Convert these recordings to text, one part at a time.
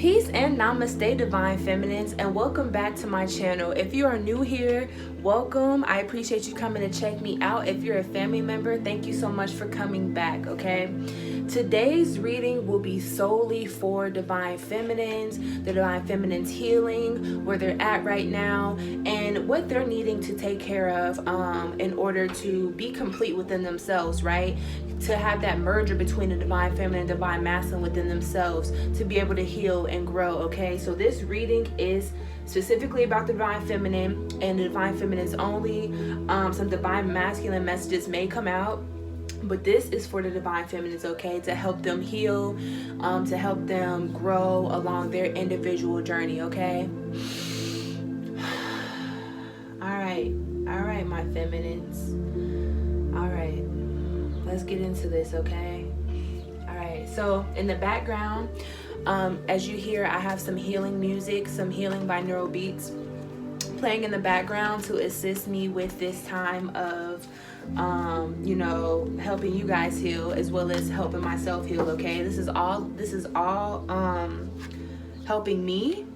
Peace and namaste, divine feminines, and welcome back to my channel. If you are new here, welcome. I appreciate you coming to check me out. If you're a family member, thank you so much for coming back, okay? Today's reading will be solely for divine feminines, the divine feminines healing, where they're at right now, and what they're needing to take care of in order to be complete within themselves, right? To have that merger between the divine feminine and divine masculine within themselves to be able to heal and grow, okay? So this reading is specifically about the divine feminine and the divine feminines only. Some divine masculine messages may come out, but this is for the divine feminines, okay? To help them heal, to help them grow along their individual journey, okay? All right, my feminines. All right. Let's get into this, okay? All right, so in the background, as you hear, I have some healing music, some healing binaural beats playing in the background to assist me with this time of, helping you guys heal as well as helping myself heal, okay? This is all helping me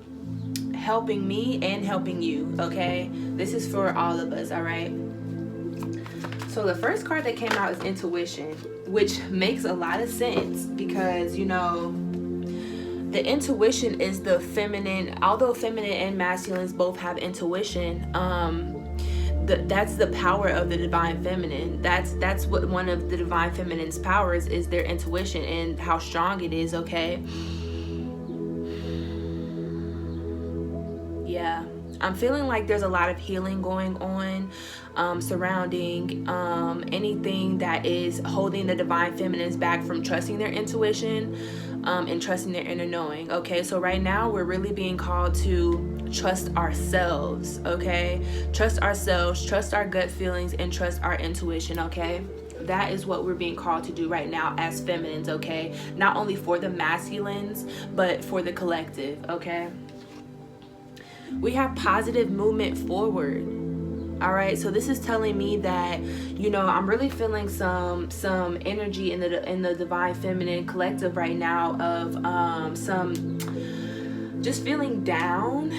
and helping you, okay? This is for all of us, all right? So the first card that came out is intuition, which makes a lot of sense because, the intuition is the feminine, although feminine and masculines both have intuition, that's the power of the divine feminine. That's what one of the divine feminine's powers is, their intuition and how strong it is, okay? Yeah. I'm feeling like there's a lot of healing going on surrounding anything that is holding the divine feminines back from trusting their intuition and trusting their inner knowing, okay? So right now we're really being called to trust ourselves, okay? Trust ourselves, trust our gut feelings, and trust our intuition, okay? That is what we're being called to do right now as feminines, okay? Not only for the masculines, but for the collective, okay? We have positive movement forward. All right, so this is telling me that, I'm really feeling some energy in the divine feminine collective right now of some just feeling down,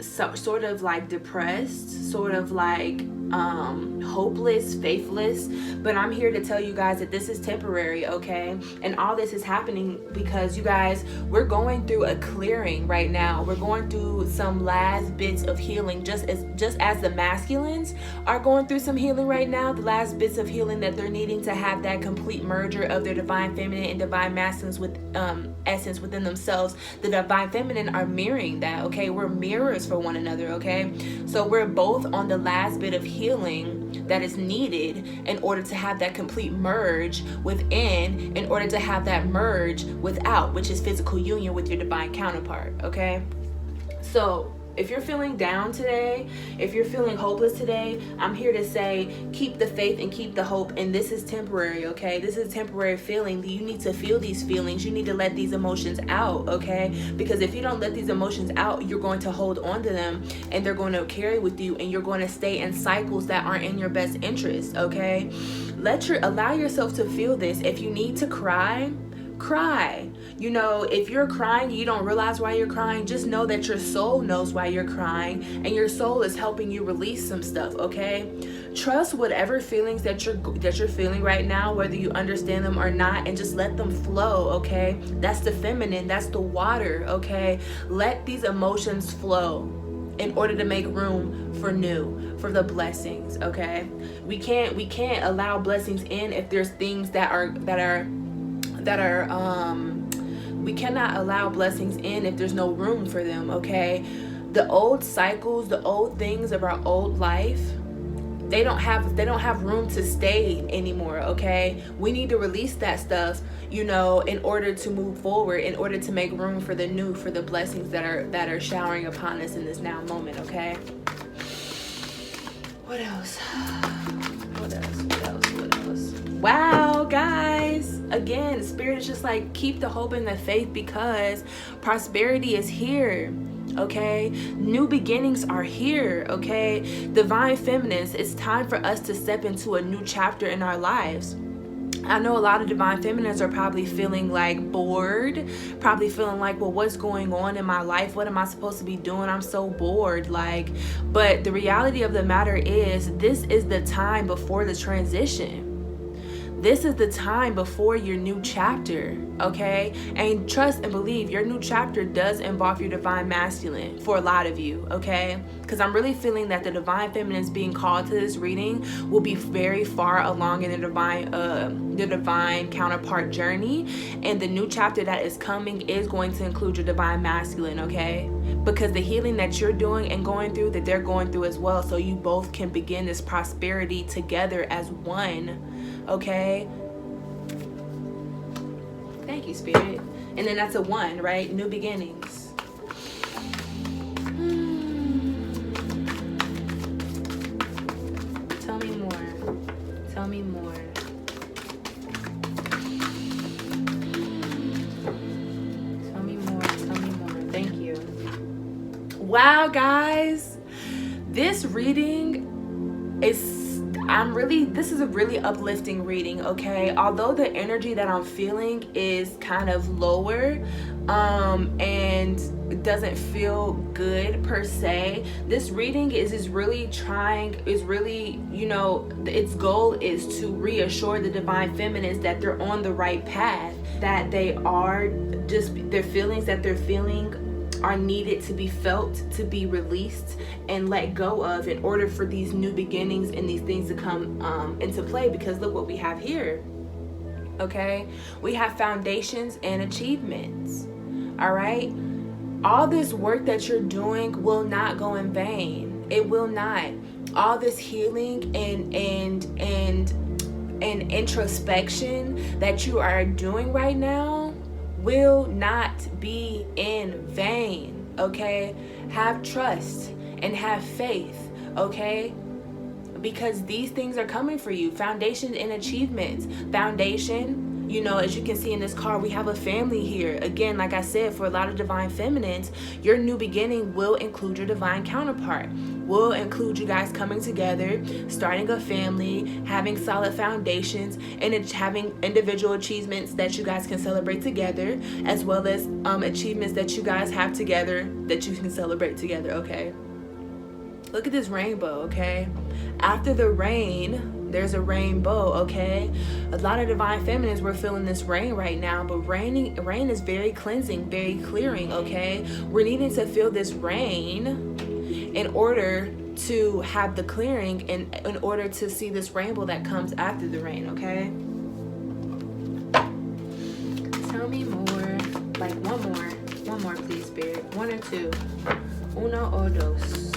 sort of like depressed, sort of like hopeless, faithless. But I'm here to tell you guys that this is temporary, okay? And all this is happening because, you guys, we're going through a clearing right now. We're going through some last bits of healing, just as the masculines are going through some healing right now, the last bits of healing that they're needing to have that complete merger of their divine feminine and divine masculines with essence within themselves. The divine feminine are mirroring that, okay? We're mirrors for one another, okay? So we're both on the last bit of healing that is needed in order to have that complete merge within, in order to have that merge without, which is physical union with your divine counterpart, okay? So if you're feeling down today, if you're feeling hopeless today, I'm here to say keep the faith and keep the hope, and this is temporary, okay? This is a temporary feeling. You need to feel these feelings. You need to let these emotions out, okay? Because if you don't let these emotions out, you're going to hold on to them and they're going to carry with you, and you're going to stay in cycles that aren't in your best interest, okay? Allow yourself to feel this. If you need to cry. If you're crying, you don't realize why you're crying, just know that your soul knows why you're crying, and your soul is helping you release some stuff, okay? Trust whatever feelings that you're feeling right now, whether you understand them or not, and just let them flow, okay? That's the feminine, that's the water, okay? Let these emotions flow in order to make room for the blessings, okay? We can't allow blessings in if there's things we cannot allow blessings in if there's no room for them, okay? The old cycles, the old things of our old life, they don't have room to stay anymore, okay? We need to release that stuff, in order to move forward, in order to make room for the new, for the blessings that are showering upon us in this now moment, okay? What else? Wow, guys, again, Spirit is just like, keep the hope and the faith because prosperity is here, okay? New beginnings are here, okay? Divine feminines, it's time for us to step into a new chapter in our lives. I know a lot of divine feminines are probably feeling like bored, probably feeling like, well, what's going on in my life? What am I supposed to be doing? I'm so bored. Like, but the reality of the matter is, this is the time before the transition. This is the time before your new chapter, okay? And trust and believe, your new chapter does involve your divine masculine for a lot of you, okay? Because I'm really feeling that the divine feminines being called to this reading will be very far along in the divine counterpart journey, and the new chapter that is coming is going to include your divine masculine, okay? Because the healing that you're doing and going through, that they're going through as well, so you both can begin this prosperity together as one. Okay, thank you, Spirit. And then that's a 1, right? New beginnings. Tell me more. Tell me more. Tell me more. Tell me more. Thank you. Wow, guys, this reading is this is a really uplifting reading, okay? Although the energy that I'm feeling is kind of lower, and doesn't feel good per se, this reading is really, you know, its goal is to reassure the divine feminines that they're on the right path, that they are just, their feelings that they're feeling are needed to be felt, to be released and let go of, in order for these new beginnings and these things to come into play. Because look what we have here, okay? We have foundations and achievements, all right? All this work that you're doing will not go in vain. It will not. All this healing and introspection that you are doing right now will not be in vain, okay? Have trust and have faith, okay? Because these things are coming for you. Foundations and achievements. Foundation, you know, as you can see in this card, we have a family here. Again, like I said, for a lot of divine feminines, your new beginning will include your divine counterpart. Will include you guys coming together, starting a family, having solid foundations, and having individual achievements that you guys can celebrate together, as well as achievements that you guys have together that you can celebrate together, okay? Look at this rainbow, okay? After the rain, there's a rainbow, okay? A lot of divine feminines, we're feeling this rain right now, but rain is very cleansing, very clearing, okay? We're needing to feel this rain in order to have the clearing, and in order to see this rainbow that comes after the rain, okay? Tell me more. Like one more please, Spirit. 1 or 2. Uno o dos.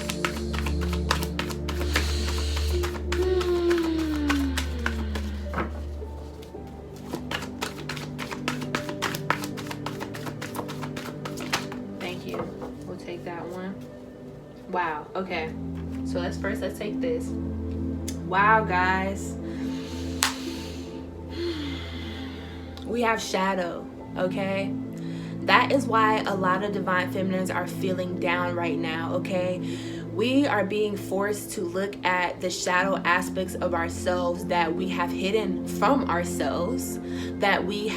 Thank you. We'll take that one. Wow, okay. So let's take this. Wow, guys. We have shadow, okay? That is why a lot of divine feminines are feeling down right now, okay? We are being forced to look at the shadow aspects of ourselves that we have hidden from ourselves, that we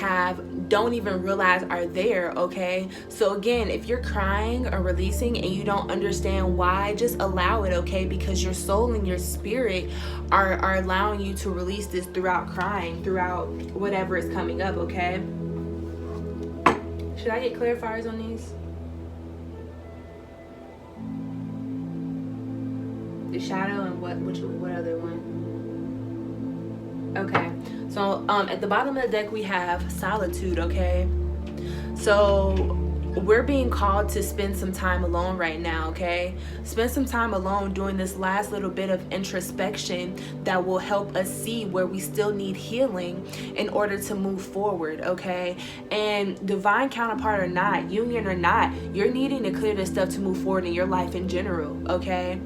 don't even realize are there, okay? So again, if you're crying or releasing and you don't understand why, just allow it, okay? Because your soul and your spirit are allowing you to release this throughout crying, throughout whatever is coming up, okay? Should I get clarifiers on these? The shadow and what other one? Okay, so at the bottom of the deck we have solitude, okay? So we're being called to spend some time alone right now, okay? Spend some time alone doing this last little bit of introspection that will help us see where we still need healing in order to move forward, okay? And divine counterpart or not, union or not, you're needing to clear this stuff to move forward in your life in general, okay?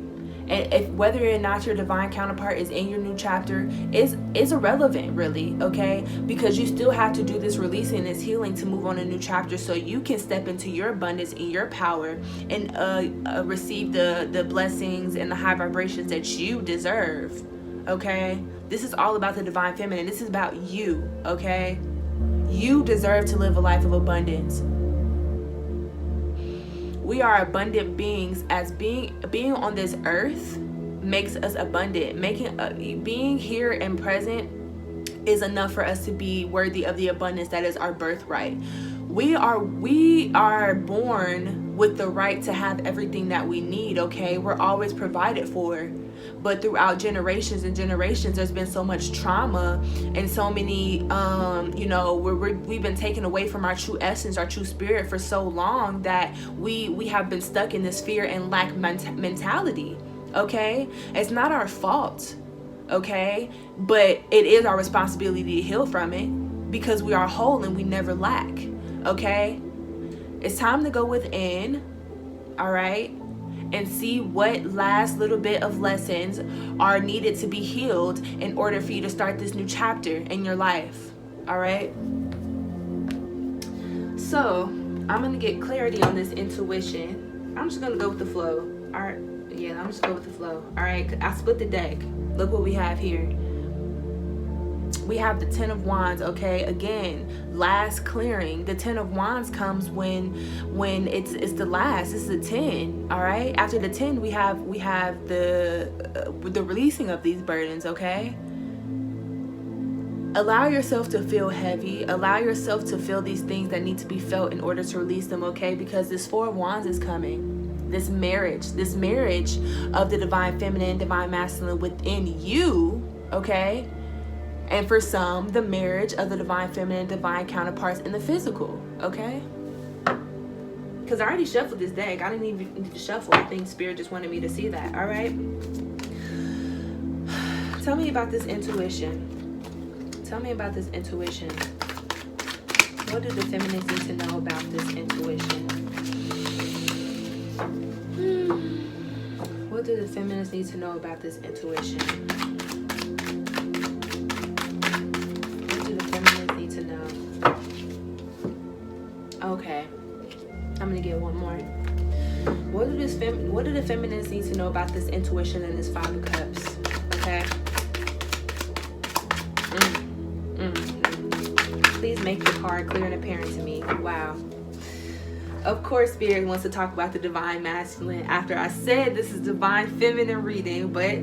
And if whether or not your divine counterpart is in your new chapter is irrelevant, really, okay? Because you still have to do this releasing, this healing to move on a new chapter, so you can step into your abundance and your power and receive the blessings and the high vibrations that you deserve, okay? This is all about the divine feminine. This is about you, okay? You deserve to live a life of abundance. We are abundant beings. As being on this earth makes us abundant. Being here and present is enough for us to be worthy of the abundance that is our birthright. We are born with the right to have everything that we need, okay? We're always provided for. But throughout generations and generations, there's been so much trauma and so many, we've been taken away from our true essence, our true spirit for so long that we have been stuck in this fear and lack mentality, okay? It's not our fault, okay? But it is our responsibility to heal from it because we are whole and we never lack, okay? It's time to go within, all right? And see what last little bit of lessons are needed to be healed in order for you to start this new chapter in your life. All right. So I'm going to get clarity on this intuition. I'm just going to go with the flow. All right. Yeah, I'm just going to go with the flow. All right. I split the deck. Look what we have here. We have the 10 of Wands, okay? Again, last clearing. The 10 of Wands comes when it's the last. This is a 10, all right? After the 10, we have the releasing of these burdens, okay? Allow yourself to feel heavy. Allow yourself to feel these things that need to be felt in order to release them, okay? Because this 4 of Wands is coming. This marriage of the divine feminine, divine masculine within you, okay? And for some, the marriage of the divine feminine, divine counterparts in the physical, okay? Because I already shuffled this deck. I didn't even need to shuffle. I think Spirit just wanted me to see that, all right? Tell me about this intuition. Tell me about this intuition. What do the feminists need to know about this intuition? What do the feminists need to know about this intuition? Okay, I'm gonna get one more. What do the feminists need to know about this intuition and this 5 of Cups? Okay. Please make the card clear and apparent to me. Wow. Of course, Spirit wants to talk about the divine masculine after I said this is divine feminine reading, but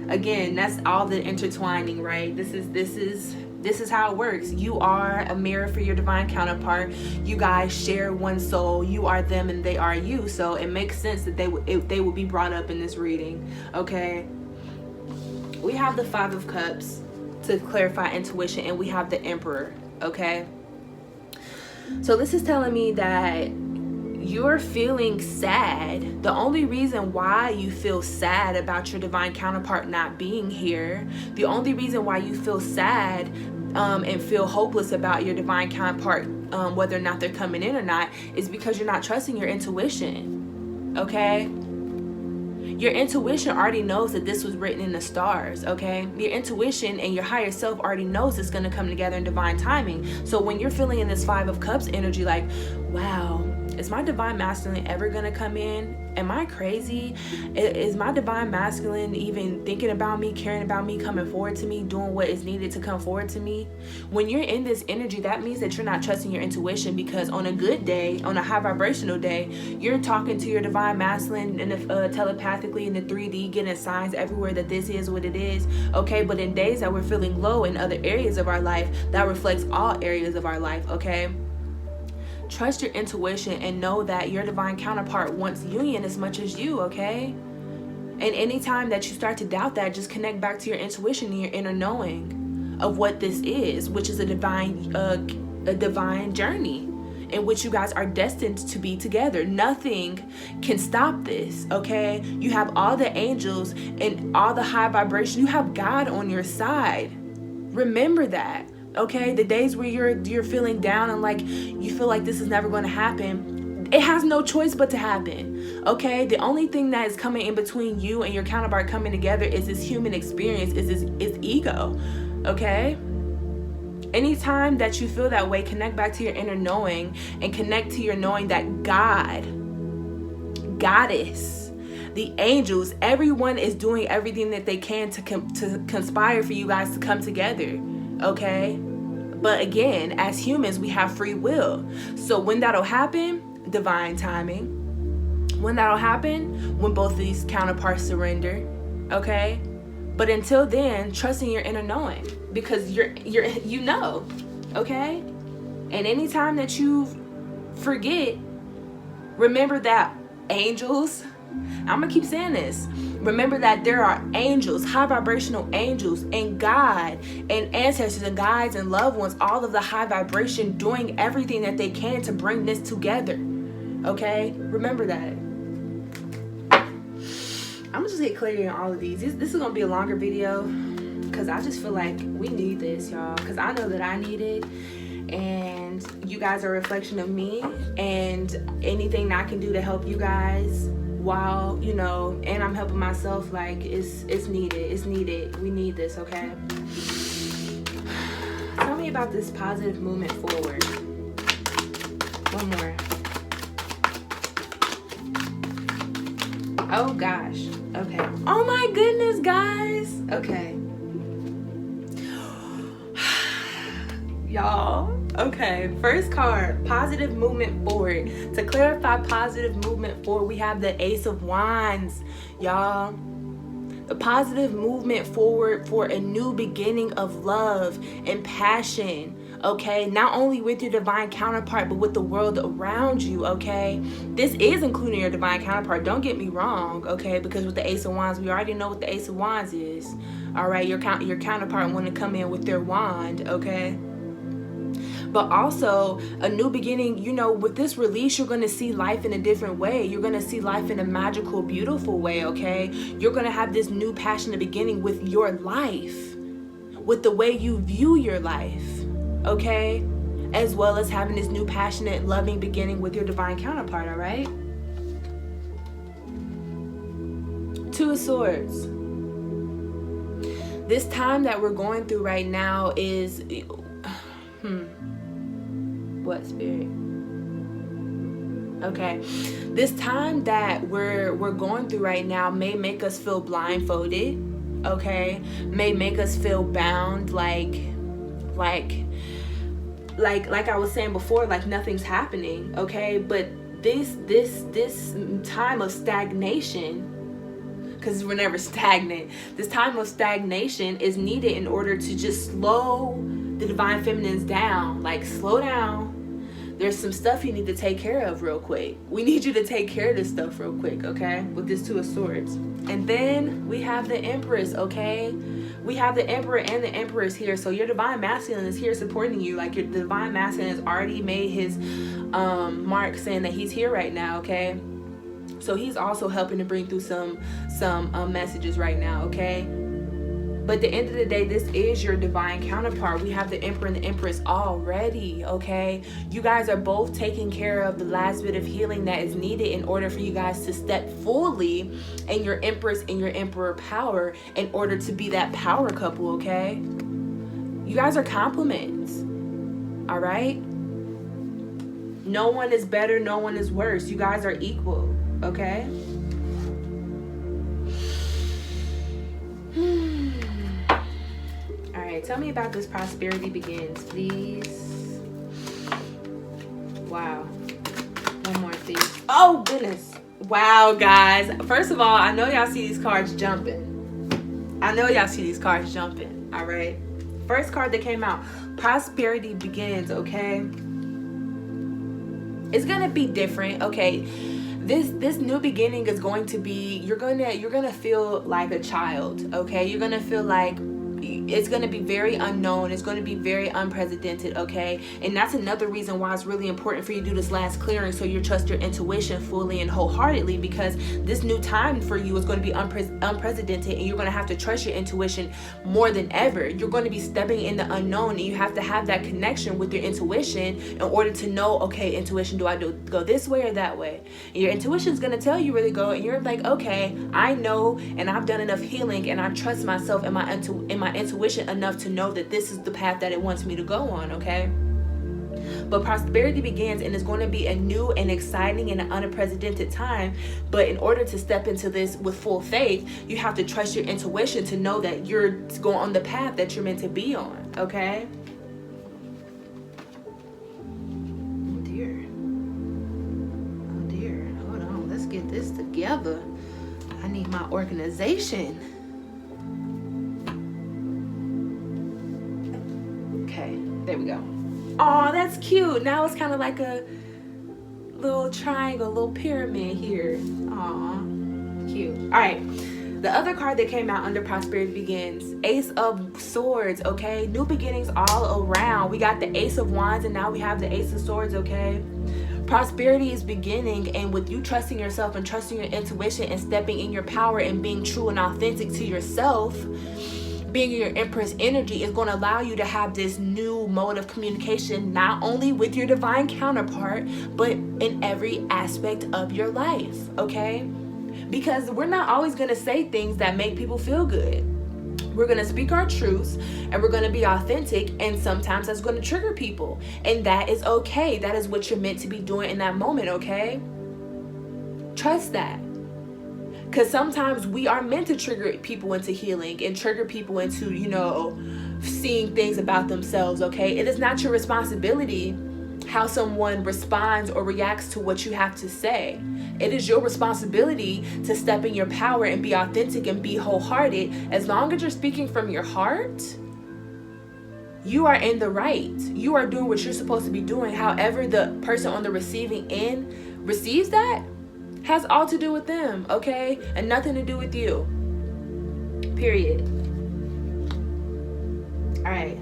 again, that's all the intertwining, right? This is how it works. You are a mirror for your divine counterpart. You guys share one soul. You are them and they are you. So it makes sense that they will be brought up in this reading. Okay. We have the 5 of Cups to clarify intuition, and we have the Emperor. Okay. So this is telling me that you're feeling sad. The only reason why you feel sad about your divine counterpart not being here, the only reason why you feel sad and feel hopeless about your divine counterpart, whether or not they're coming in or not, is because you're not trusting your intuition, okay? Your intuition already knows that this was written in the stars, okay? Your intuition and your higher self already knows it's going to come together in divine timing. So when you're feeling in this 5 of Cups energy, like, wow, is my divine masculine ever gonna come in? Am I crazy? Is my divine masculine even thinking about me, caring about me, coming forward to me, doing what is needed to come forward to me? When you're in this energy, that means that you're not trusting your intuition, because on a good day, on a high vibrational day, you're talking to your divine masculine and telepathically in the 3D, getting signs everywhere that this is what it is, okay? But in days that we're feeling low in other areas of our life, that reflects all areas of our life, okay? Trust your intuition and know that your divine counterpart wants union as much as you, okay? And anytime that you start to doubt that, just connect back to your intuition and your inner knowing of what this is, which is a divine journey in which you guys are destined to be together. Nothing can stop this, okay? You have all the angels and all the high vibration. You have God on your side. Remember that. Okay, the days where you're feeling down and like you feel like this is never going to happen, it has no choice but to happen. Okay, the only thing that is coming in between you and your counterpart coming together is this human experience, is ego. Okay, anytime that you feel that way, connect back to your inner knowing and connect to your knowing that God, Goddess, the angels, everyone is doing everything that they can to conspire for you guys to come together, okay? But again, as humans, we have free will. So when that'll happen, divine timing. When that'll happen, when both of these counterparts surrender, okay? But until then, trust in your inner knowing, because you know, okay? And anytime that you forget, remember that angels, I'm gonna keep saying this, remember that there are angels, high vibrational angels, and God and ancestors and guides and loved ones, all of the high vibration, doing everything that they can to bring this together, okay? Remember that. I'm gonna just get clarity on all of these. This is gonna be a longer video because I just feel like we need this, y'all, because I know that I need it, and you guys are a reflection of me, and anything that I can do to help you guys while, you know, and I'm helping myself, like, it's needed. We need this, okay? Tell me about this positive movement forward. One more. Oh gosh. Okay. Oh my goodness, guys. Okay. Y'all. Okay. First card, positive movement forward. To clarify positive movement forward, we have the Ace of Wands, y'all. The positive movement forward for a new beginning of love and passion. Okay, not only with your divine counterpart, but with the world around you, okay? This is including your divine counterpart, don't get me wrong, okay? Because with the Ace of Wands, we already know what the Ace of Wands is. All right, your counterpart want to come in with their wand, okay? But also a new beginning, you know, with this release, you're going to see life in a different way. You're going to see life in a magical, beautiful way, okay? You're going to have this new passionate beginning with your life, with the way you view your life, okay? As well as having this new passionate, loving beginning with your divine counterpart, all right? Two of Swords. This time that we're going through right now is... What, Spirit? Okay. This time that we're going through right now may make us feel blindfolded, okay? May make us feel bound, like I was saying before, like nothing's happening, okay? But this time of stagnation, because we're never stagnant, this time of stagnation is needed in order to just slow the divine feminines down. Like, slow down. There's some stuff you need to take care of real quick. We need you to take care of this stuff real quick, okay? With this Two of Swords. And then we have the Empress, okay? We have the Emperor and the Empress here. So your divine masculine is here supporting you. Like, your divine masculine has already made his mark, saying that he's here right now, okay? So he's also helping to bring through some messages right now, okay? But at the end of the day, this is your divine counterpart. We have the Emperor and the Empress already, okay? You guys are both taking care of the last bit of healing that is needed in order for you guys to step fully in your Empress and your Emperor power in order to be that power couple, okay? You guys are complements, all right? No one is better, no one is worse. You guys are equal, okay? Tell me about this prosperity begins, please. Wow. One more thing. Oh, goodness. Wow, guys. First of all, I know y'all see these cards jumping. All right. First card that came out. Prosperity begins, okay? It's going to be different, okay? This new beginning is going to be, you're gonna feel like a child, okay? You're gonna feel like it's going to be very unknown. It's going to be very unprecedented, okay? And that's another reason why it's really important for you to do this last clearing, so you trust your intuition fully and wholeheartedly, because this new time for you is going to be unprecedented, and you're going to have to trust your intuition more than ever. You're going to be stepping in the unknown, and you have to have that connection with your intuition in order to know, okay, intuition, do I go this way or that way? And your intuition is going to tell you where to go, and you're like, okay, I know, and I've done enough healing, and I trust myself and my intuition enough to know that this is the path that it wants me to go on, okay? But prosperity begins, and it's going to be a new and exciting and an unprecedented time. But in order to step into this with full faith, you have to trust your intuition to know that you're going on the path that you're meant to be on, okay? Oh dear. Hold on. Let's get this together. I need my organization. Okay, there we go. Oh, that's cute. Now it's kind of like a little triangle, little pyramid here. Aw, cute. All right. The other card that came out under Prosperity Begins, Ace of Swords, okay? New beginnings all around. We got the Ace of Wands, and now we have the Ace of Swords, okay? Prosperity is beginning, and with you trusting yourself and trusting your intuition and stepping in your power and being true and authentic to yourself, being your Empress energy is going to allow you to have this new mode of communication, not only with your divine counterpart, but in every aspect of your life, okay? Because we're not always going to say things that make people feel good. We're going to speak our truths, and we're going to be authentic, and sometimes that's going to trigger people, and that is okay. That is what you're meant to be doing in that moment, okay? Trust that. Because sometimes we are meant to trigger people into healing and trigger people into, you know, seeing things about themselves, okay? It is not your responsibility how someone responds or reacts to what you have to say. It is your responsibility to step in your power and be authentic and be wholehearted. As long as you're speaking from your heart, you are in the right. You are doing what you're supposed to be doing. However, the person on the receiving end receives that has all to do with them, okay? And nothing to do with you. Period. All right.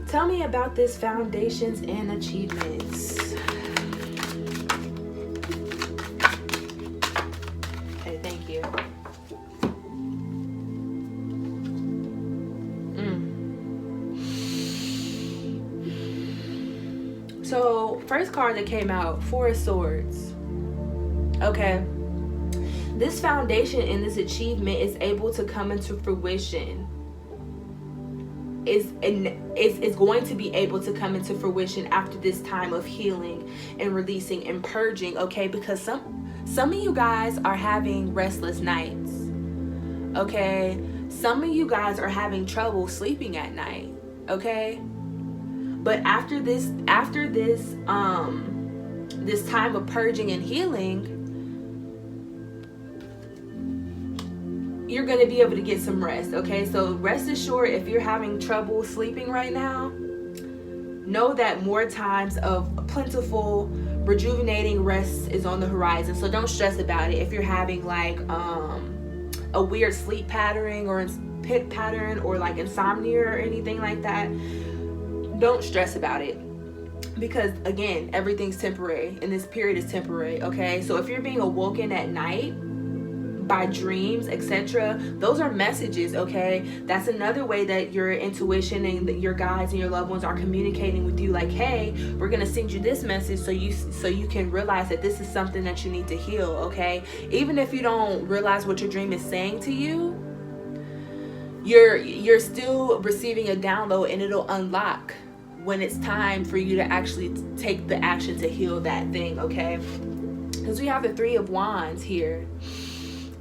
Tell me about this foundations and achievements. Okay, thank you. So, first card that came out, Four of Swords. Okay, this foundation and this achievement is able to come into fruition. Is going to be able to come into fruition after this time of healing and releasing and purging, okay? Because some of you guys are having restless nights, okay? Some of you guys are having trouble sleeping at night, okay? But after this time of purging and healing, you're going to be able to get some rest, okay? So rest assured, if you're having trouble sleeping right now, know that more times of plentiful, rejuvenating rest is on the horizon. So don't stress about it. If you're having like a weird sleep pattern or like insomnia or anything like that, don't stress about it. Because again, everything's temporary and this period is temporary, okay? So if you're being awoken at night by dreams, etc., those are messages, okay? That's another way that your intuition and your guides and your loved ones are communicating with you, like, hey, we're gonna send you this message so you can realize that this is something that you need to heal, okay? Even if you don't realize what your dream is saying to you, you're still receiving a download, and it'll unlock when it's time for you to actually take the action to heal that thing, okay? Because we have the Three of Wands here.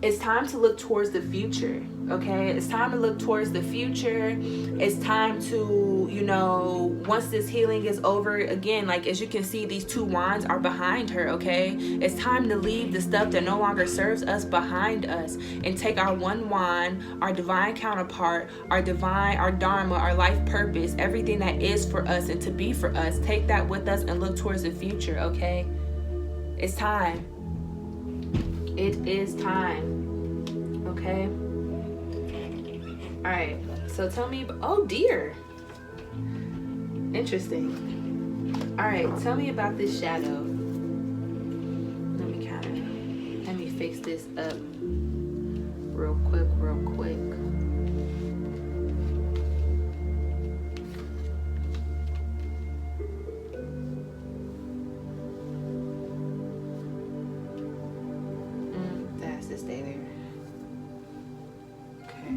It's time to look towards the future, okay? It's time to look towards the future. It's time to, you know, once this healing is over, again, like as you can see, these two wands are behind her, okay? It's time to leave the stuff that no longer serves us behind us and take our one wand, our divine counterpart, our dharma, our life purpose, everything that is for us and to be for us, take that with us and look towards the future, okay? It's time. It is time, okay? All right, so tell me, oh dear, interesting. All right, tell me about this shadow. Let me fix this up real quick. Stay there. Okay.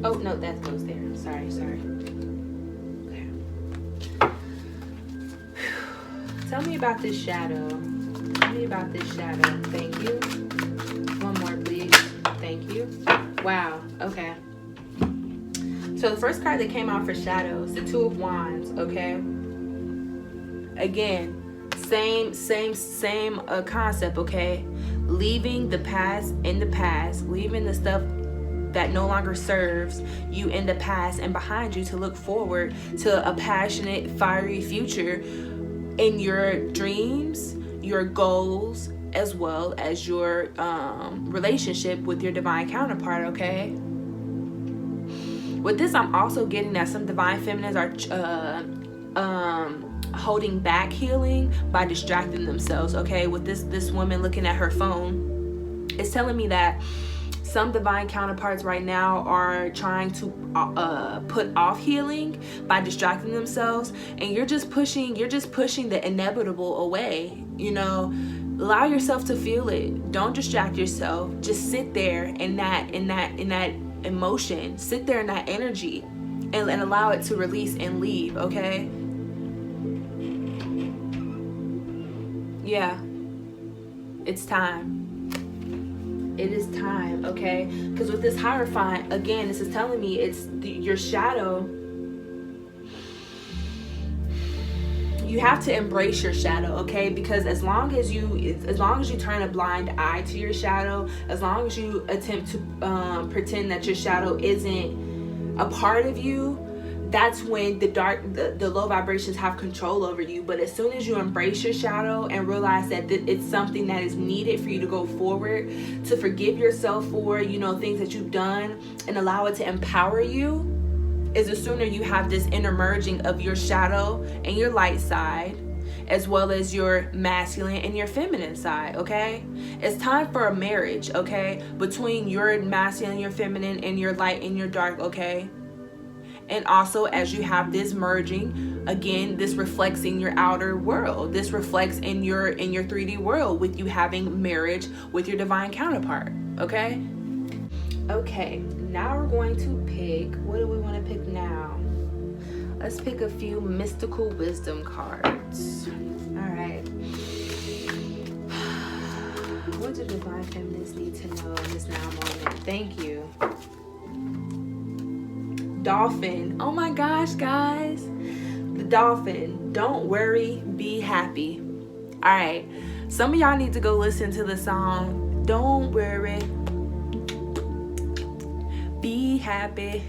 Oh no, that goes there. Sorry. Tell me about this shadow. Tell me about this shadow. Thank you. One more, please. Thank you. Wow. Okay. So the first card that came out for shadows, the Two of Wands. Okay. Again, same concept. Okay. Leaving the past in the past. Leaving the stuff that no longer serves you in the past and behind you to look forward to a passionate, fiery future in your dreams, your goals, as well as your relationship with your divine counterpart. Okay. With this, I'm also getting that some divine feminines are holding back healing by distracting themselves. Okay. With this woman looking at her phone, it's telling me that some divine counterparts right now are trying to put off healing by distracting themselves, and you're just pushing the inevitable away. You know, allow yourself to feel it. Don't distract yourself. Just sit there in that emotion. Sit there in that energy, and allow it to release and leave. Okay. Yeah, it's time. It is time, okay? Because with this Hierophant, again, this is telling me it's your shadow. You have to embrace your shadow, okay? Because as long as you turn a blind eye to your shadow, as long as you attempt to pretend that your shadow isn't a part of you, that's when the low vibrations have control over you. But as soon as you embrace your shadow and realize that it's something that is needed for you to go forward, to forgive yourself for, things that you've done, and allow it to empower you, is the sooner you have this inner merging of your shadow and your light side, as well as your masculine and your feminine side. Okay, it's time for a marriage, okay, between your masculine, your feminine, and your light and your dark. Okay. And also, as you have this merging, again, this reflects in your outer world. This reflects in your 3D world with you having marriage with your divine counterpart. Okay? Okay, now we're going to pick. What do we want to pick now? Let's pick a few mystical wisdom cards. All right. What do divine feminists need to know in this now moment? Thank you. Dolphin. Oh my gosh, guys. The dolphin. Don't worry, be happy. All right. Some of y'all need to go listen to the song Don't Worry, Be Happy.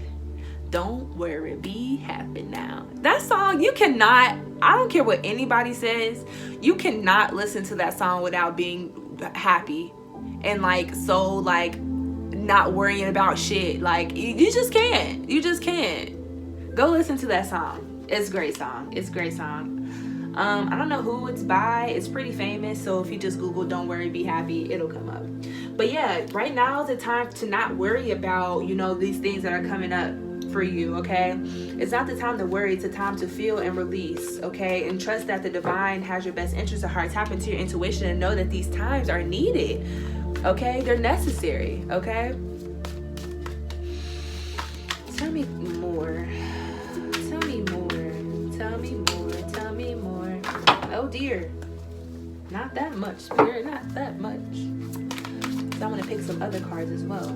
Don't worry, be happy now. That song, you cannot, I don't care what anybody says, you cannot listen to that song without being happy and not worrying about shit. You just can't. Go listen to that song. It's a great song. I don't know who it's by. It's pretty famous, so if you just Google Don't Worry, Be Happy, it'll come up. But yeah, right now is the time to not worry about these things that are coming up for you. Okay, it's not the time to worry. It's a time to feel and release. Okay, and trust that the divine has your best interest at heart. Tap into your intuition and know that these times are needed. Okay, they're necessary. Okay, tell me more. Oh dear, not that much, Spirit, not that much. So I'm gonna pick some other cards as well.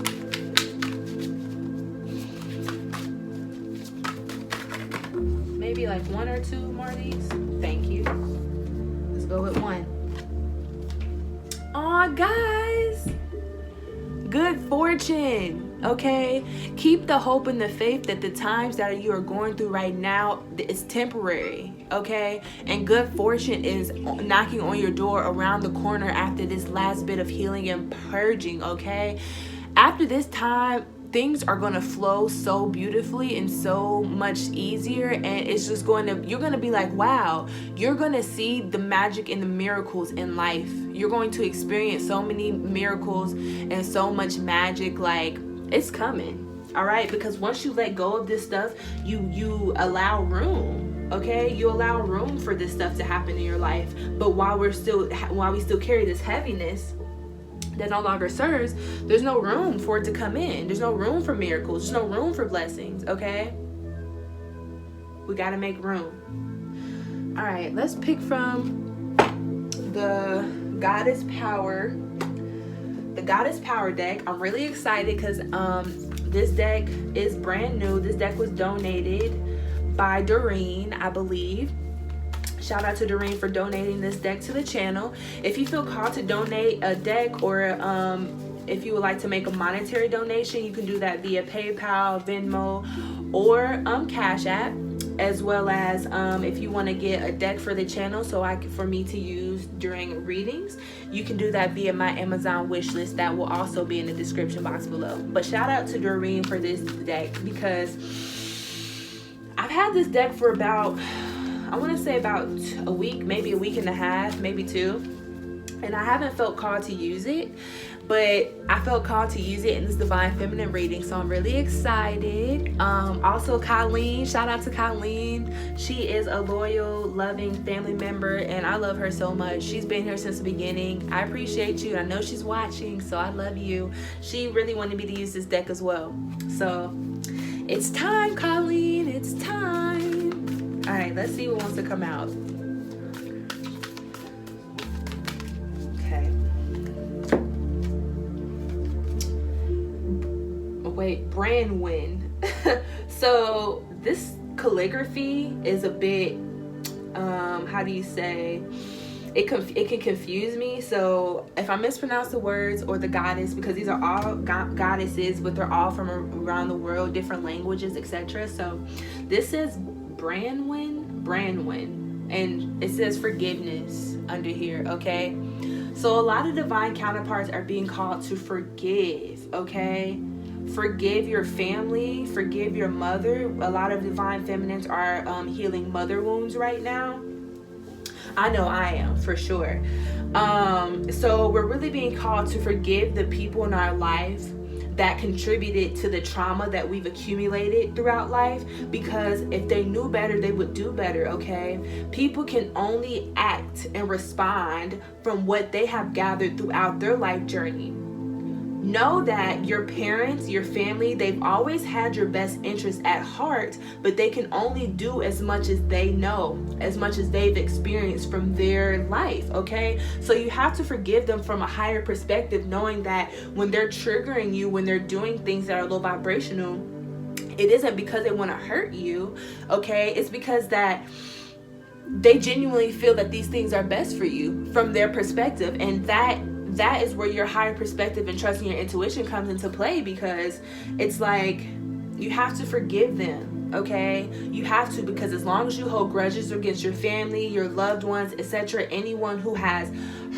Maybe like one or two more of these. Thank you. Let's go with one. Aw, guys, good fortune. Okay, keep the hope and the faith that the times that you are going through right now is temporary. Okay, and good fortune is knocking on your door around the corner after this last bit of healing and purging. Okay, after this time, things are going to flow so beautifully and so much easier, and it's just you're going to be like, wow. You're going to see the magic and the miracles in life. You're going to experience so many miracles and so much magic. It's coming. All right, because once you let go of this stuff, you allow room. Okay, you allow room for this stuff to happen in your life. But while we still carry this heaviness that no longer serves, there's no room for it to come in. There's no room for miracles. There's no room for blessings. Okay, we got to make room. All right, let's pick from the Goddess Power deck. I'm really excited because this deck is brand new. This deck was donated by Doreen, I believe. Shout out to Doreen for donating this deck to the channel. If you feel called to donate a deck, or if you would like to make a monetary donation, you can do that via PayPal, Venmo, or Cash App. As well as if you want to get a deck for the channel for me to use during readings, you can do that via my Amazon wish list. That will also be in the description box below. But shout out to Doreen for this deck, because I've had this deck for about, I want to say about a week, maybe a week and a half, maybe 2, and I haven't felt called to use it, but I felt called to use it in this Divine Feminine reading, so I'm really excited. Also, Colleen, shout out to Colleen. She is a loyal, loving family member, and I love her so much. She's been here since the beginning. I appreciate you. I know she's watching, so I love you. She really wanted me to use this deck as well. So it's time, Colleen. It's time. All right, let's see what wants to come out. Wait, Brandwin. So this calligraphy is a bit, how do you say, it can confuse me. So if I mispronounce the words or the goddess, because these are all goddesses, but they're all from around the world, different languages, etc. So this is Brandwin, and it says forgiveness under here, okay? So a lot of divine counterparts are being called to forgive, okay? Forgive your family, forgive your mother. A lot of divine feminines are healing mother wounds right now. I know I am, for sure. So we're really being called to forgive the people in our life that contributed to the trauma that we've accumulated throughout life, because if they knew better, they would do better, okay? People can only act and respond from what they have gathered throughout their life journey. Know that your parents, your family, they've always had your best interest at heart, but they can only do as much as they know, as much as they've experienced from their life, okay? So you have to forgive them from a higher perspective, knowing that when they're triggering you, when they're doing things that are low vibrational, it isn't because they want to hurt you, okay? It's because that they genuinely feel that these things are best for you from their perspective, and that is where your higher perspective and trusting your intuition comes into play, because it's like you have to forgive them, okay? You have to, because as long as you hold grudges against your family, your loved ones, etc., anyone who has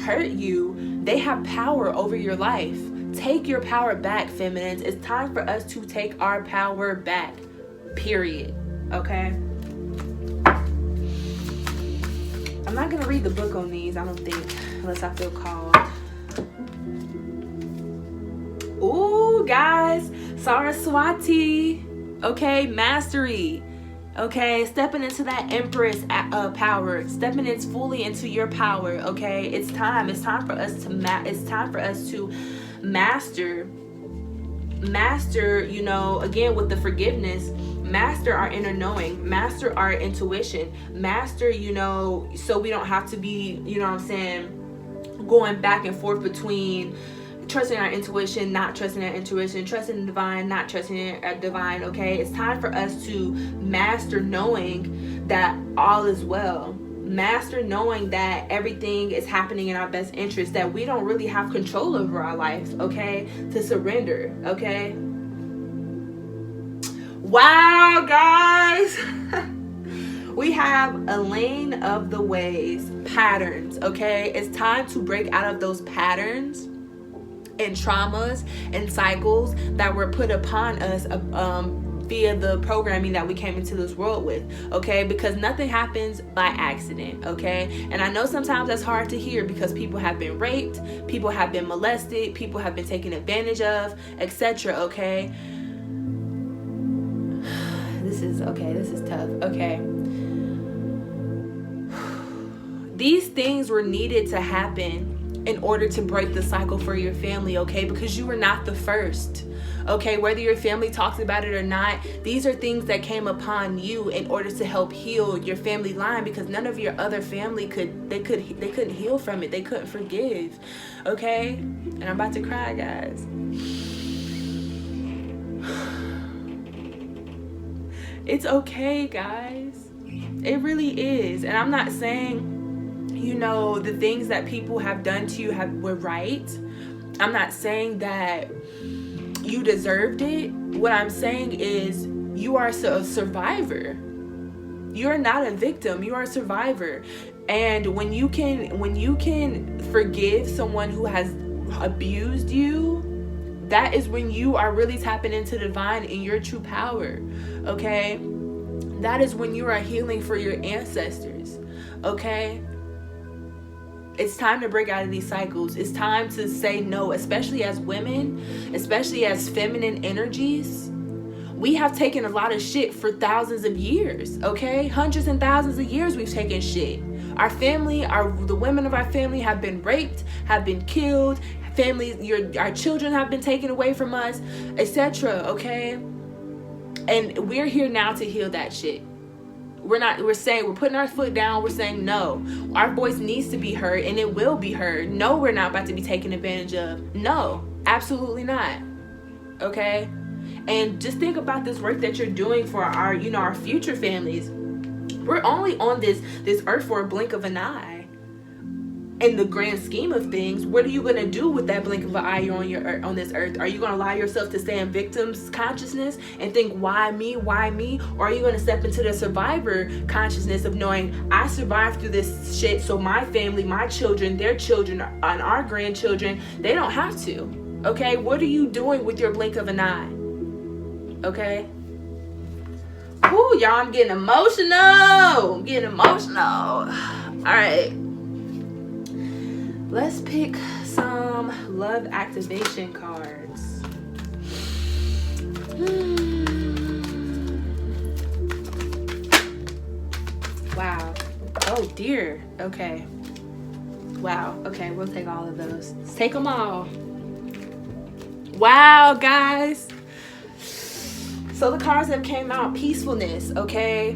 hurt you, they have power over your life. Take your power back, feminines. It's time for us to take our power back, period, okay? I'm not gonna read the book on these, I don't think, unless I feel called. Ooh, guys, Saraswati, okay, mastery, okay, stepping into that Empress power, stepping in fully into your power, okay? It's time for us to master, you know, again with the forgiveness, master our inner knowing, master our intuition, master, you know, so we don't have to be, you know what I'm saying, going back and forth between trusting our intuition, not trusting our intuition, trusting the divine, not trusting our divine, okay? It's time for us to master knowing that all is well. Master knowing that everything is happening in our best interest, that we don't really have control over our life, okay? To surrender, okay? Wow, guys. We have a lane of the ways, patterns, okay? It's time to break out of those patterns and traumas and cycles that were put upon us via the programming that we came into this world with, okay? Because nothing happens by accident, okay? And I know sometimes that's hard to hear, because people have been raped, people have been molested, people have been taken advantage of, etc., okay? This is tough, okay? These things were needed to happen in order to break the cycle for your family, okay? Because you were not the first, okay? Whether your family talks about it or not, these are things that came upon you in order to help heal your family line, because none of your other family couldn't heal from it. They couldn't forgive, okay? And I'm about to cry, guys. It's okay, guys. It really is. And I'm not saying, you know, the things that people have done to you were right. I'm not saying that you deserved it. What I'm saying is you are a survivor. You're not a victim. You are a survivor. And when you can forgive someone who has abused you, that is when you are really tapping into divine in your true power, okay? That is when you are healing for your ancestors, okay? It's time to break out of these cycles. It's time to say no, especially as women, especially as feminine energies. We have taken a lot of shit for thousands of years, okay? Hundreds and thousands of years we've taken shit. Our family, the women of our family have been raped, have been killed, our children have been taken away from us, etc., okay? And we're here now to heal that shit. We're putting our foot down. We're saying no. Our voice needs to be heard, and it will be heard. No, we're not about to be taken advantage of. No, absolutely not. Okay? And just think about this work that you're doing for our future families. We're only on this earth for a blink of an eye. In the grand scheme of things, what are you going to do with that blink of an eye you're on this earth? Are you going to allow yourself to stay in victim's consciousness and think, why me? Or are you going to step into the survivor consciousness of knowing, I survived through this shit, so my family, my children, their children, and our grandchildren, they don't have to. Okay? What are you doing with your blink of an eye? Okay? Ooh, y'all, I'm getting emotional. All right. Let's pick some love activation cards. Wow. Oh, dear. Okay. Wow. Okay, we'll take all of those. Let's take them all. Wow, guys. So the cards that came out, peacefulness, okay?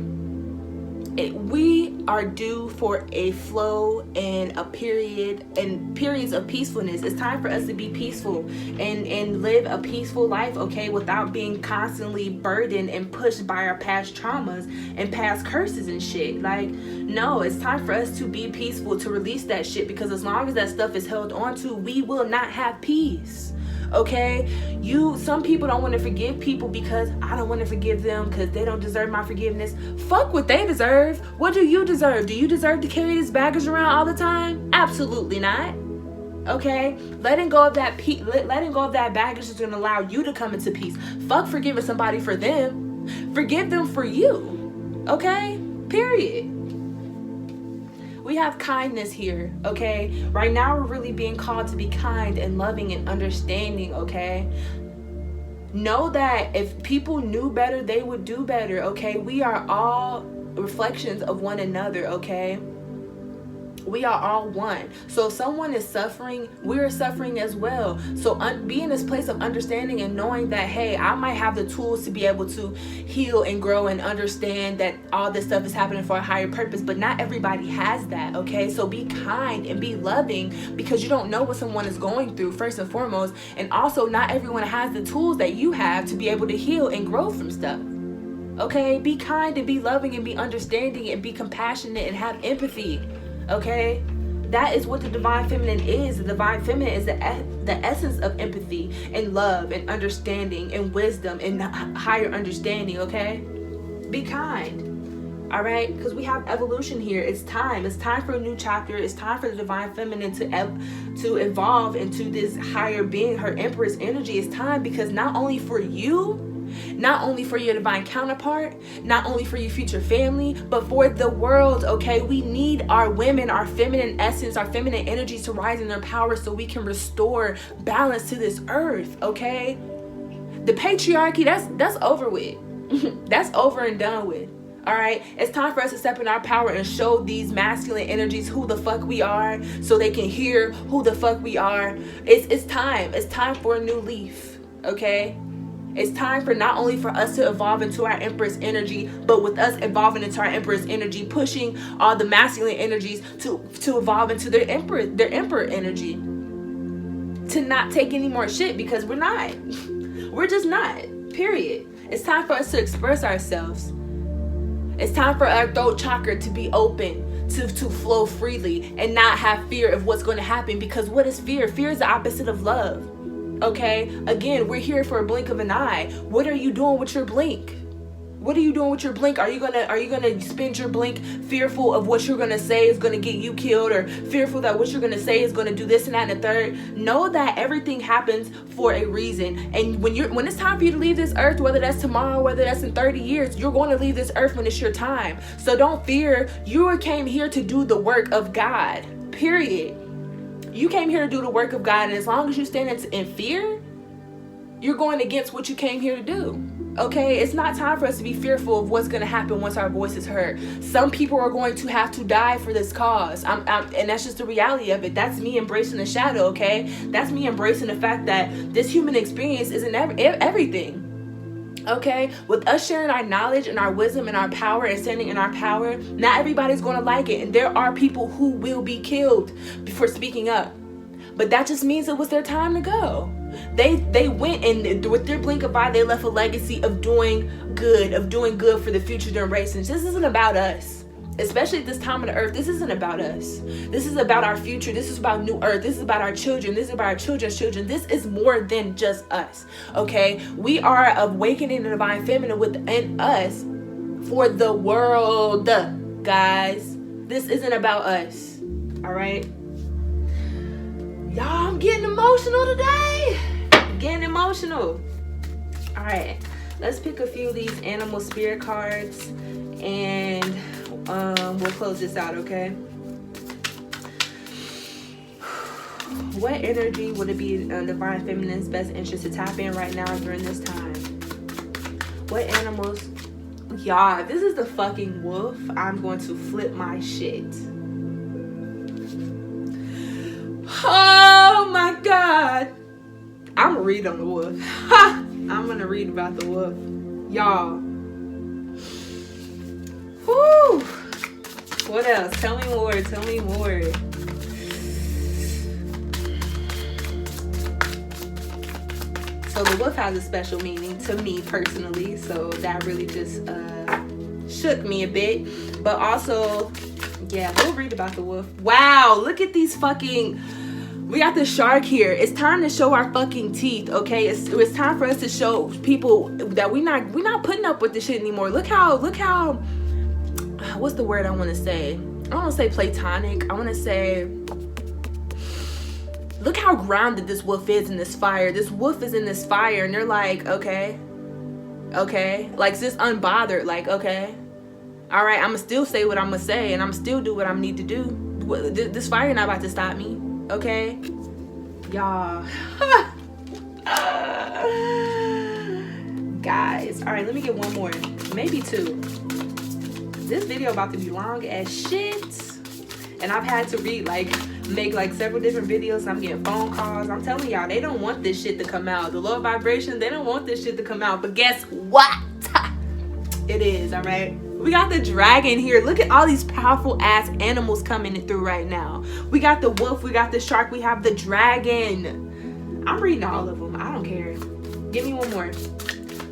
We are due for a flow and periods of peacefulness. It's time for us to be peaceful and live a peaceful life, okay, without being constantly burdened and pushed by our past traumas and past curses and shit. Like, no, it's time for us to be peaceful, to release that shit, because as long as that stuff is held on to, we will not have peace. Okay, some people don't want to forgive people because I don't want to forgive them because they don't deserve my forgiveness. Fuck what they deserve. What do you deserve? Do you deserve to carry this baggage around all the time? Absolutely not. Okay, letting go of that baggage is going to allow you to come into peace. Fuck forgiving somebody for them. Forgive them for you. Okay, period. We have kindness here, okay? Right now, we're really being called to be kind and loving and understanding, okay? Know that if people knew better, they would do better, okay? We are all reflections of one another, okay? We are all one. So if someone is suffering, we're suffering as well. So be in this place of understanding and knowing that, hey, I might have the tools to be able to heal and grow and understand that all this stuff is happening for a higher purpose, but not everybody has that, okay? So be kind and be loving, because you don't know what someone is going through, first and foremost. And also, not everyone has the tools that you have to be able to heal and grow from stuff. Okay? Be kind and be loving and be understanding and be compassionate and have empathy. Okay, that is what the divine feminine is. The divine feminine is the essence of empathy and love and understanding and wisdom and higher understanding. Okay, be kind. All right, because we have evolution here. It's time for a new chapter. It's time for the divine feminine to evolve into this higher being, her empress energy. It's time, because not only for you, not only for your divine counterpart, not only for your future family, but for the world, okay? We need our women, our feminine essence, our feminine energies to rise in their power so we can restore balance to this earth, okay? The patriarchy, that's over with. That's over and done with, All right, it's time for us to step in our power and show these masculine energies who the fuck we are, so they can hear who the fuck we are. It's time. It's time for a new leaf. Okay, it's time for not only for us to evolve into our Empress energy, but with us evolving into our Empress energy, pushing all the masculine energies to evolve into their Emperor energy. To not take any more shit, because we're not. We're just not. Period. It's time for us to express ourselves. It's time for our throat chakra to be open, to flow freely, and not have fear of what's going to happen. Because what is fear? Fear is the opposite of love. Okay? Again, we're here for a blink of an eye. What are you doing with your blink? What are you doing with your blink? Are you gonna spend your blink fearful of what you're gonna say is gonna get you killed, or fearful that what you're gonna say is gonna do this and that and the third? Know that everything happens for a reason. And when it's time for you to leave this earth, whether that's tomorrow, whether that's in 30 years, you're going to leave this earth when it's your time. So don't fear. You came here to do the work of God. Period. You came here to do the work of God, and as long as you stand in fear, you're going against what you came here to do. Okay, it's not time for us to be fearful of what's going to happen once our voice is heard. Some people are going to have to die for this cause. And that's just the reality of it. That's me embracing the shadow, okay? That's me embracing the fact that this human experience isn't everything. Okay, with us sharing our knowledge and our wisdom and our power and standing in our power, not everybody's going to like it. And there are people who will be killed for speaking up. But that just means it was their time to go. They went, and with their blink of eye, they left a legacy of doing good for the future generations. This isn't about us. Especially at this time of the earth, this isn't about us. This is about our future. This is about new earth. This is about our children. This is about our children's children. This is more than just us. Okay? We are awakening the divine feminine within us for the world, guys. This isn't about us. All right? Y'all, I'm getting emotional today. Getting emotional. All right, let's pick a few of these animal spirit cards, and we'll close this out, okay? What energy would it be in divine feminine's best interest to tap in right now during this time? What animals? Y'all, if this is the fucking wolf, I'm going to flip my shit. Oh my God. I'm gonna read on the wolf. I'm gonna read about the wolf. Y'all. Whew. What else? Tell me more. Tell me more. So the wolf has a special meaning to me personally. So that really just shook me a bit. But also, yeah, we'll read about the wolf. Wow, look at these fucking... We got the shark here. It's time to show our fucking teeth, okay? It's time for us to show people that we're not putting up with this shit anymore. Look how what's the word I want to say? I don't want to say platonic. I want to say, look how grounded this wolf is in this fire. This wolf is in this fire, and they're like, okay, like just unbothered, like, okay, all right, I'm gonna still say what I'm gonna say, and I'm still do what I need to do. This fire not about to stop me. Okay, y'all. Guys, all right, let me get one more, maybe two. This video about to be long as shit, and I've had to make several different videos. I'm getting phone calls. I'm telling y'all, they don't want this shit to come out. The low vibration, they don't want this shit to come out. But guess what? It is, all right. We got the dragon here. Look at all these powerful ass animals coming through right now. We got the wolf, we got the shark, we have the dragon. I'm reading all of them. I don't care. Give me one more.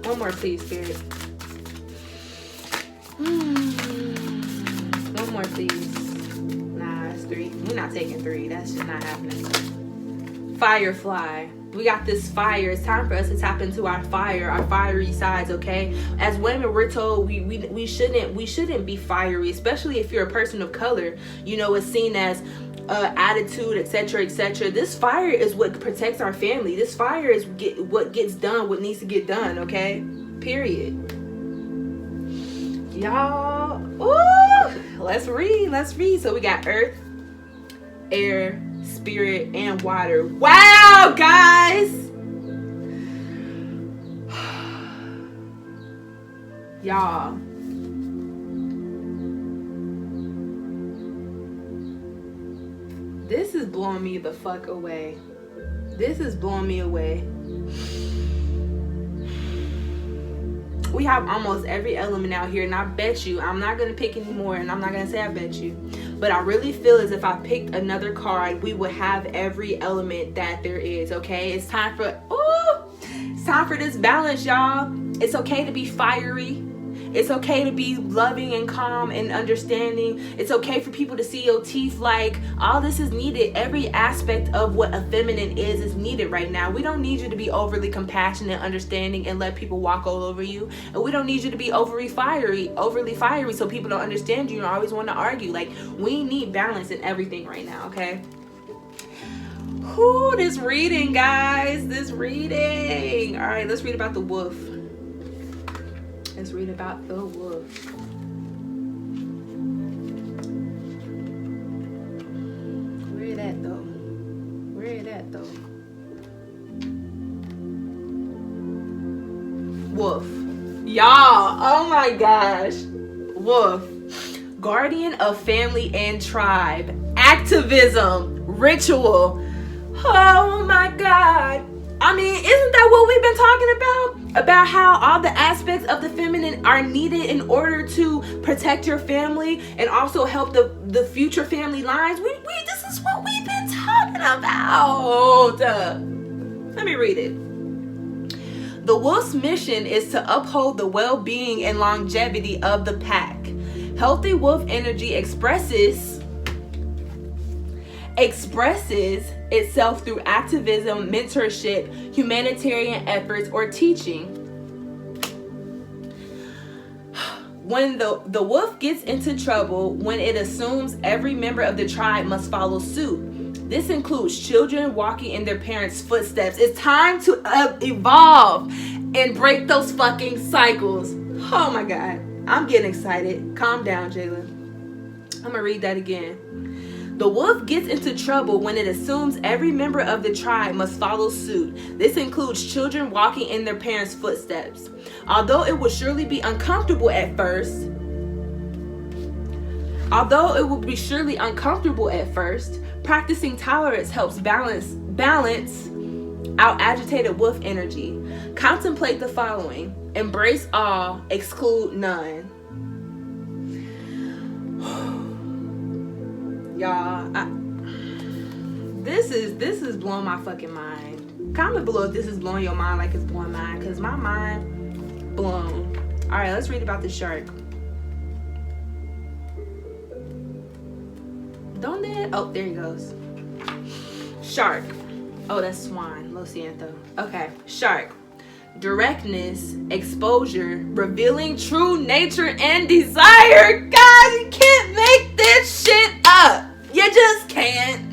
One more, please, spirit. One more, please. Nah, it's 3. We're not taking 3. That's just not happening. Firefly. We got this fire. It's time for us to tap into our fire, our fiery sides, okay? As women, we're told we shouldn't be fiery, especially if you're a person of color. You know, it's seen as attitude, etc., etc. This fire is what protects our family. This fire is what gets done, what needs to get done, okay? Period. Y'all, ooh, let's read. So we got earth, air, spirit, and water. Wow, guys. Y'all, This is blowing me the fuck away. This is blowing me away. We have almost every element out here, and I bet you, I'm not going to pick any more, and I'm not going to say I bet you, but I really feel as if I picked another card, we would have every element that there is, okay? It's time for this balance, y'all. It's okay to be fiery. It's okay to be loving and calm and understanding. It's okay for people to see your teeth. Like, all this is needed. Every aspect of what a feminine is needed right now. We don't need you to be overly compassionate, understanding, and let people walk all over you. And we don't need you to be overly fiery so people don't understand you and always want to argue. Like, we need balance in everything right now, okay? Whoo, this reading, guys. This reading. All right, let's read about the wolf. Let's read about the wolf. Where is that though? Where is that though? Wolf. Y'all, oh my gosh. Wolf. Guardian of family and tribe. Activism. Ritual. Oh my God. I mean, isn't that what we've been talking about? About how all the aspects of the feminine are needed in order to protect your family and also help the future family lines. This is what we've been talking about. Let me read it. The wolf's mission is to uphold the well-being and longevity of the pack. Healthy wolf energy expresses itself through activism, mentorship, humanitarian efforts, or teaching. When the wolf gets into trouble, when it assumes every member of the tribe must follow suit. This includes children walking in their parents' footsteps. It's time to evolve and break those fucking cycles. Oh my God. I'm getting excited. Calm down, Jayla. I'm going to read that again. The wolf gets into trouble when it assumes every member of the tribe must follow suit. This includes children walking in their parents' footsteps. Although it will surely be uncomfortable at first, practicing tolerance helps balance out agitated wolf energy. Contemplate the following. Embrace all, exclude none. Y'all, this is blowing my fucking mind. Comment below if this is blowing your mind like it's blowing mine, because my mind blown. All right, let's read about the shark. Don't it? Oh, there he goes. Shark. Oh, that's swan. Lo siento. Okay, shark. Directness, exposure, revealing true nature and desire. Guys, you can't make this shit up. You just can't.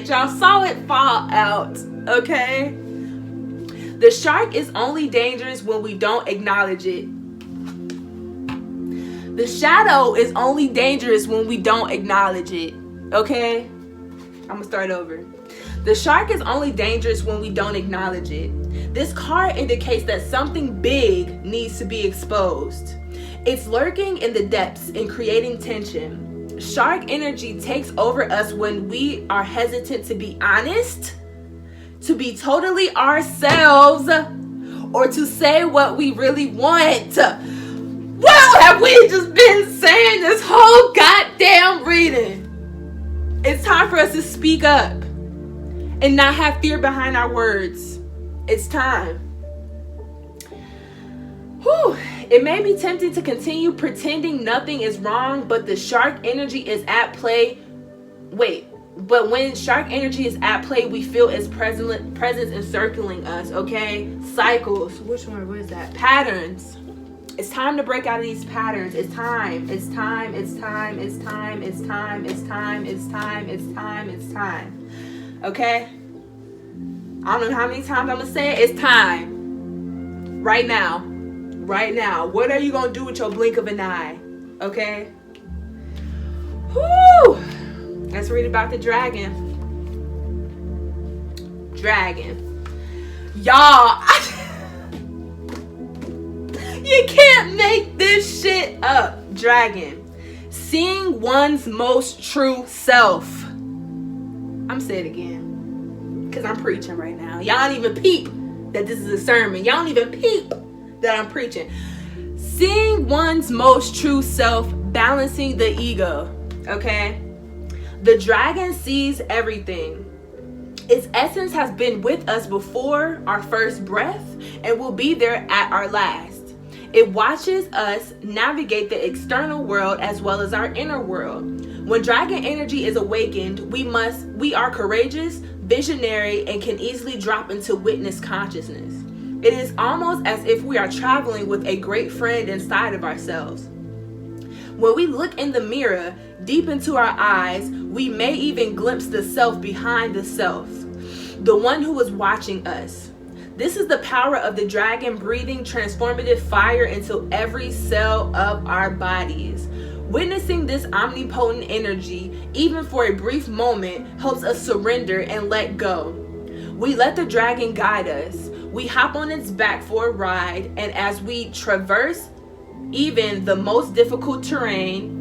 Y'all saw it fall out, okay? The shark is only dangerous when we don't acknowledge it. The shadow is only dangerous when we don't acknowledge it, okay? I'm gonna start over. The shark is only dangerous when we don't acknowledge it. This card indicates that something big needs to be exposed. It's lurking in the depths and creating tension. Shark energy takes over us when we are hesitant to be honest, to be totally ourselves, or to say what we really want. What have we just been saying this whole goddamn reading? It's time for us to speak up and not have fear behind our words. It's time. Whew. It may be tempting to continue pretending nothing is wrong, but the shark energy is at play. But when shark energy is at play, we feel its presence encircling us, okay? Cycles. Which one? What is that? Patterns. It's time to break out of these patterns. It's time. Okay? I don't know how many times I'm going to say it. It's time. Right now. What are you going to do with your blink of an eye? Okay? Whoo! Let's read about the dragon. Y'all, you can't make this shit up. Dragon. Seeing one's most true self. I'm saying it again, because I'm preaching right now. Y'all don't even peep that this is a sermon. Y'all don't even peep that I'm preaching. Seeing one's most true self, balancing the ego. Okay? The dragon sees everything. Its essence has been with us before our first breath and will be there at our last. It watches us navigate the external world as well as our inner world. When dragon energy is awakened, we are courageous, visionary, and can easily drop into witness consciousness. It is almost as if we are traveling with a great friend inside of ourselves. When we look in the mirror, deep into our eyes, we may even glimpse the self behind the self, the one who is watching us. This is the power of the dragon breathing transformative fire into every cell of our bodies. Witnessing this omnipotent energy, even for a brief moment, helps us surrender and let go. We let the dragon guide us. We hop on its back for a ride, and as we traverse even the most difficult terrain,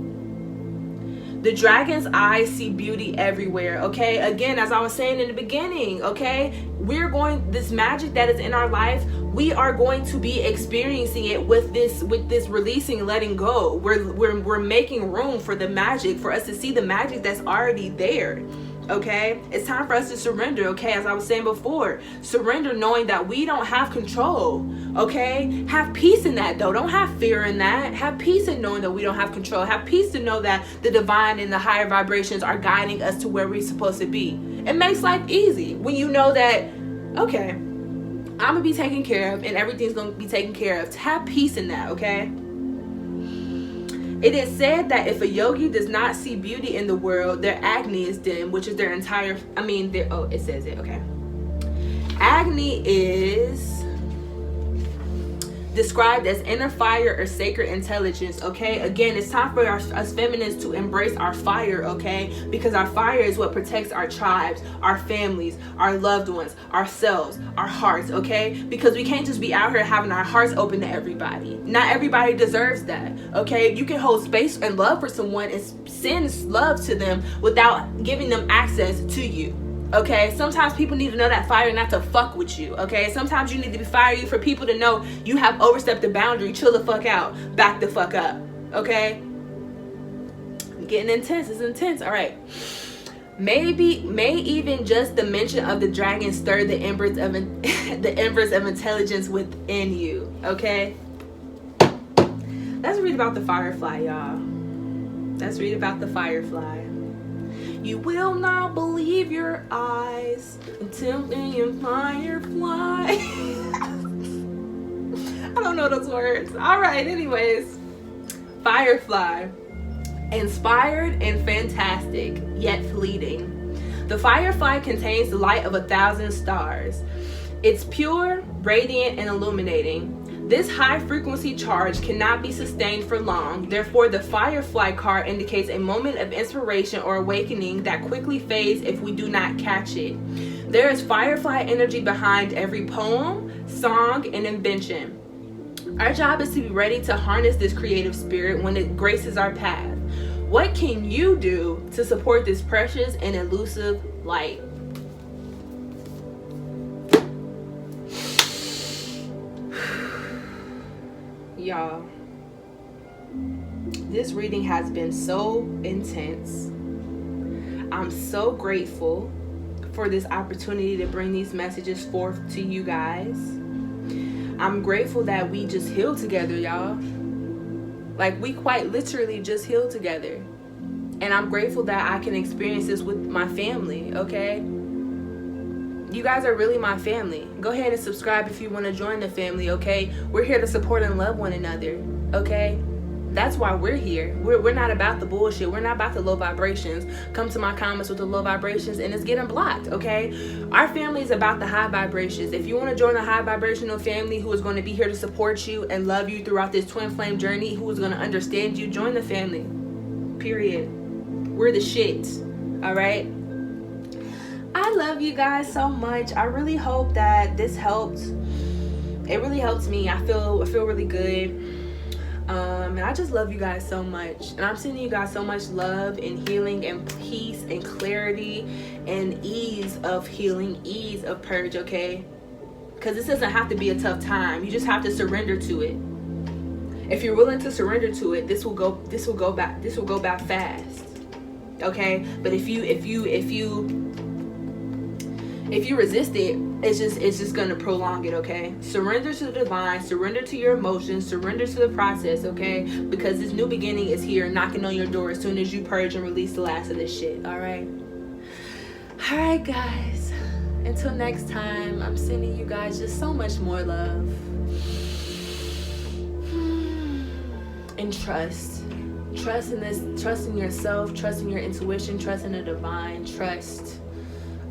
the dragon's eyes see beauty everywhere. Okay, again, as I was saying in the beginning, okay, this magic that is in our life, we are going to be experiencing it with this releasing, letting go. We're making room for the magic, for us to see the magic that's already there. Okay, it's time for us to surrender. Okay, as I was saying before, surrender knowing that we don't have control. Okay, have peace in that though. Don't have fear in that. Have peace in knowing that we don't have control. Have peace to know that the divine and the higher vibrations are guiding us to where we're supposed to be. It makes life easy when you know that, okay, I'm gonna be taken care of and everything's gonna be taken care of. Have peace in that. Okay. It is said that if a yogi does not see beauty in the world, their Agni is dim, which is their entire, it says it, okay. Agni is described as inner fire or sacred intelligence, okay? Again, it's time for us feminists to embrace our fire, okay? Because our fire is what protects our tribes, our families, our loved ones, ourselves, our hearts, okay? Because we can't just be out here having our hearts open to everybody. Not everybody deserves that, okay? You can hold space and love for someone and send love to them without giving them access to you. Okay, sometimes people need to know that fire not to fuck with you. Okay, sometimes you need to be fiery for people to know you have overstepped the boundary. Chill the fuck out, back the fuck up. Okay, I'm getting intense. It's intense. All right, may even just the mention of the dragon stir the embers of intelligence within you. Okay, let's read about the firefly, y'all. Let's read about the firefly. You will not believe your eyes until you firefly. I don't know those words. All right, anyways. Firefly. Inspired and fantastic, yet fleeting. The firefly contains the light of 1,000 stars. It's pure, radiant, and illuminating. This high frequency charge cannot be sustained for long. Therefore, the firefly card indicates a moment of inspiration or awakening that quickly fades if we do not catch it. There is firefly energy behind every poem, song, and invention. Our job is to be ready to harness this creative spirit when it graces our path. What can you do to support this precious and elusive light? Y'all, this reading has been so intense. I'm so grateful for this opportunity to bring these messages forth to you guys. I'm grateful that we just healed together, y'all. Like, we quite literally just healed together. And I'm grateful that I can experience this with my family, okay? You guys are really my family. Go ahead and subscribe if you want to join the family, okay? We're here to support and love one another, okay? That's why we're here. We're not about the bullshit. We're not about the low vibrations. Come to my comments with the low vibrations and it's getting blocked, okay? Our family is about the high vibrations. If you want to join the high vibrational family who is going to be here to support you and love you throughout this twin flame journey, who is going to understand you, join the family. Period. We're the shit, all right? I love you guys so much. I really hope that this helped. It really helps me. I feel really good. And I just love you guys so much. And I'm sending you guys so much love and healing and peace and clarity and ease of healing, ease of purge, okay? Because this doesn't have to be a tough time. You just have to surrender to it. If you're willing to surrender to it, this will go back fast. Okay? But if you resist it, it's just gonna prolong it, okay? Surrender to the divine, surrender to your emotions, surrender to the process, okay? Because this new beginning is here, knocking on your door as soon as you purge and release the last of this shit, alright? Alright, guys. Until next time, I'm sending you guys just so much more love. And trust. Trust in this, trust in yourself, trust in your intuition, trust in the divine, trust.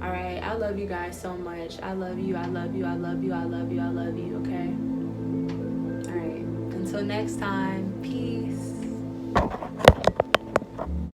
All right, I love you guys so much. I love you, I love you, I love you, I love you, I love you, okay? All right, until next time, peace.